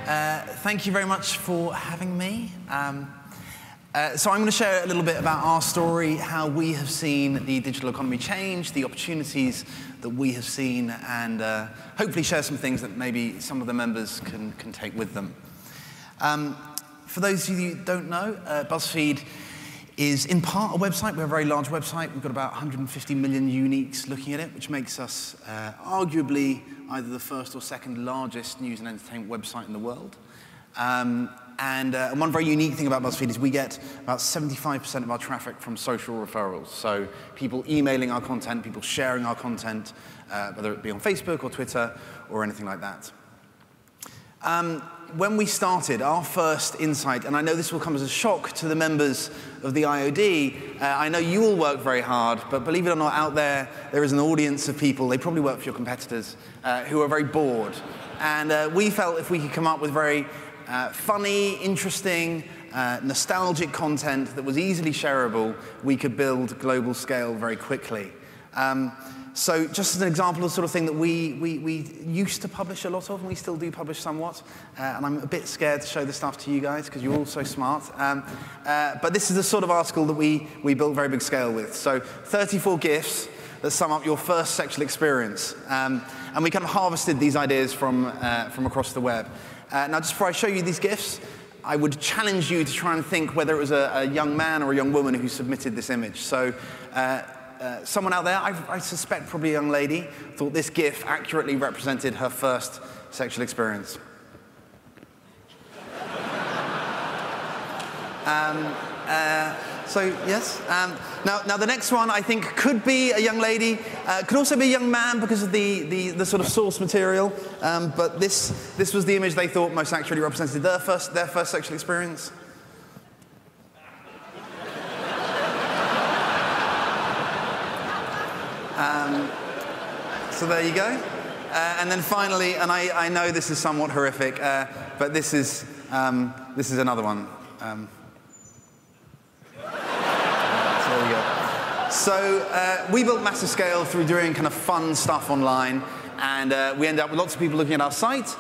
Thank you very much for having me. So I'm going to share a little bit about our story, how we have seen the digital economy change, the opportunities that we have seen, and hopefully share some things that maybe some of the members can take with them. For those of you who don't know, Buzzfeed is in part a website. We're a very large website. We've got about 150 million uniques looking at it, which makes us arguably either the first or second largest news and entertainment website in the world. And one very unique thing about BuzzFeed is we get about 75% of our traffic from social referrals. So people emailing our content, people sharing our content, whether it be on Facebook or Twitter or anything like that. When we started, our first insight, and I know this will come as a shock to the members of the IoD, I know you all work very hard, but believe it or not, out there is an audience of people, they probably work for your competitors, who are very bored. And we felt if we could come up with very funny, interesting, nostalgic content that was easily shareable, we could build global scale very quickly. So just as an example of the sort of thing that we used to publish a lot of, and we still do publish somewhat, and I'm a bit scared to show this stuff to you guys because you're all so smart, but this is the sort of article that we built very big scale with. So 34 GIFs that sum up your first sexual experience. And we kind of harvested these ideas from across the web. Now, just before I show you these GIFs, I would challenge you to try and think whether it was a young man or a young woman who submitted this image. So someone out there, I suspect probably a young lady, thought this GIF accurately represented her first sexual experience. So yes. Now the next one I think could be a young lady, could also be a young man because of the sort of source material. But this was the image they thought most accurately represented their first sexual experience. So there you go. And then finally, and I know this is somewhat horrific, but this is another one. So we built massive scale through doing kind of fun stuff online, and we ended up with lots of people looking at our site,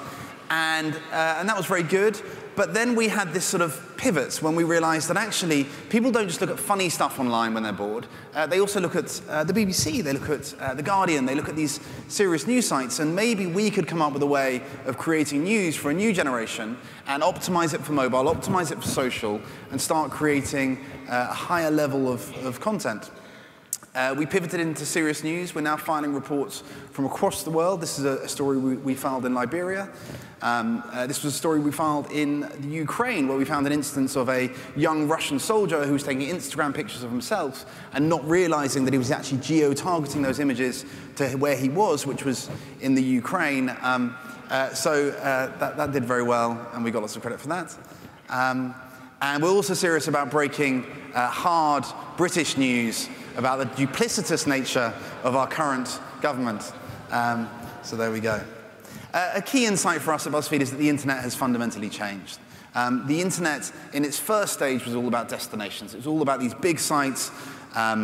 and that was very good. But then we had this sort of pivots when we realized that actually people don't just look at funny stuff online when they're bored. They also look at the BBC, they look at The Guardian, they look at these serious news sites, and maybe we could come up with a way of creating news for a new generation and optimize it for mobile, optimize it for social, and start creating a higher level of content. We pivoted into serious news. We're now filing reports from across the world. This is a story we filed in Liberia. This was a story we filed in the Ukraine, where we found an instance of a young Russian soldier who was taking Instagram pictures of himself and not realizing that he was actually geo-targeting those images to where he was, which was in the Ukraine. So that did very well, and we got lots of credit for that. And we're also serious about breaking hard British news about the duplicitous nature of our current government. So there we go. A key insight for us at BuzzFeed is that the internet has fundamentally changed. The internet, in its first stage, was all about destinations. It was all about these big sites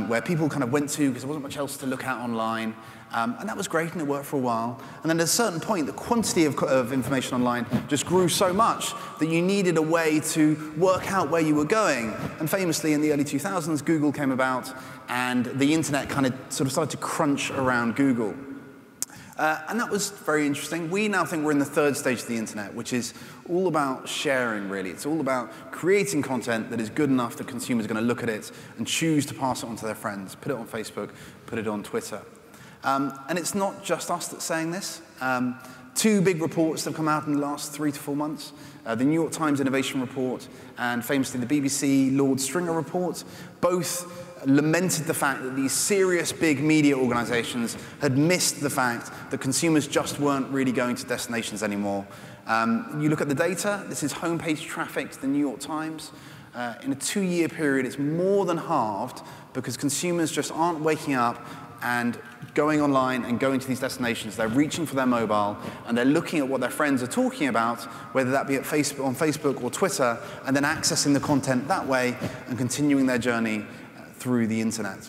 where people kind of went to because there wasn't much else to look at online. And that was great, and it worked for a while. And then at a certain point, the quantity of information online just grew so much that you needed a way to work out where you were going. And famously, in the early 2000s, Google came about, and the internet kind of sort of started to crunch around Google. And that was very interesting. We now think we're in the third stage of the internet, which is all about sharing, really. It's all about creating content that is good enough that consumers are going to look at it and choose to pass it on to their friends, put it on Facebook, put it on Twitter. And it's not just us that's saying this. Two big reports that have come out in the last 3 to 4 months, the New York Times Innovation Report and famously the BBC Lord Stringer Report, both lamented the fact that these serious big media organizations had missed the fact that consumers just weren't really going to destinations anymore. You look at the data, this is homepage traffic to the New York Times. In a 2-year period, it's more than halved because consumers just aren't waking up and going online and going to these destinations. They're reaching for their mobile, and they're looking at what their friends are talking about, whether that be at Facebook, on Facebook or Twitter, and then accessing the content that way and continuing their journey through the internet.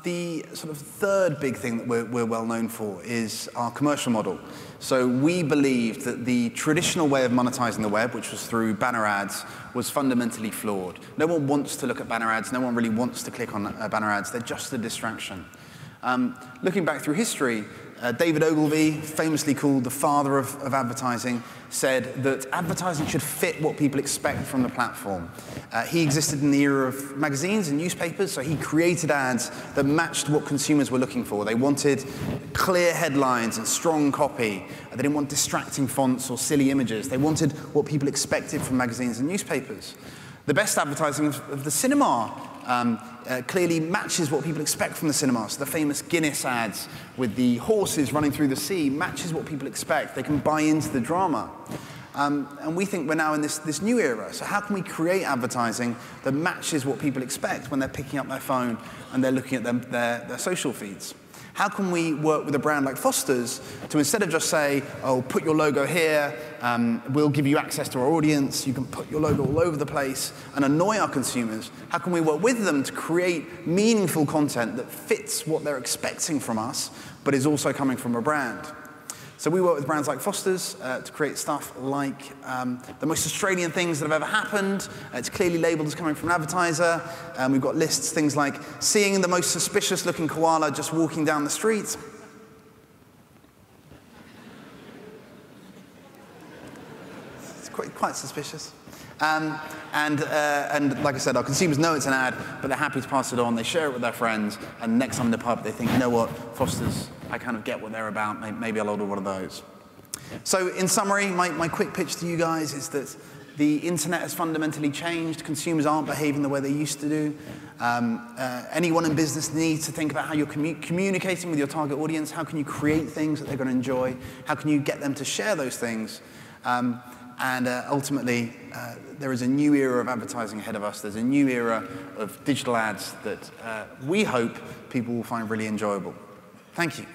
The sort of third big thing that we're well known for is our commercial model. So we believed that the traditional way of monetizing the web, which was through banner ads, was fundamentally flawed. No one wants to look at banner ads. No one really wants to click on banner ads. They're just a distraction. Looking back through history, David Ogilvy, famously called the father of advertising, said that advertising should fit what people expect from the platform. He existed in the era of magazines and newspapers, so he created ads that matched what consumers were looking for. They wanted clear headlines and strong copy. They didn't want distracting fonts or silly images. They wanted what people expected from magazines and newspapers. The best advertising of the cinema clearly matches what people expect from the cinema. So the famous Guinness ads with the horses running through the sea matches what people expect. They can buy into the drama. And we think we're now in this new era. So how can we create advertising that matches what people expect when they're picking up their phone and they're looking at their social feeds? How can we work with a brand like Foster's to, instead of just say, oh, put your logo here, we'll give you access to our audience, you can put your logo all over the place and annoy our consumers, how can we work with them to create meaningful content that fits what they're expecting from us, but is also coming from a brand? So we work with brands like Foster's to create stuff like the most Australian things that have ever happened. It's clearly labeled as coming from an advertiser. We've got lists, things like seeing the most suspicious-looking koala just walking down the street. It's quite suspicious. And like I said, our consumers know it's an ad, but they're happy to pass it on. They share it with their friends, and next time in the pub, they think, you know what, Foster's, I kind of get what they're about. Maybe I'll order one of those. So in summary, my quick pitch to you guys is that the internet has fundamentally changed. Consumers aren't behaving the way they used to do. Anyone in business needs to think about how you're communicating with your target audience. How can you create things that they're going to enjoy? How can you get them to share those things? And ultimately, there is a new era of advertising ahead of us. There's a new era of digital ads that we hope people will find really enjoyable. Thank you.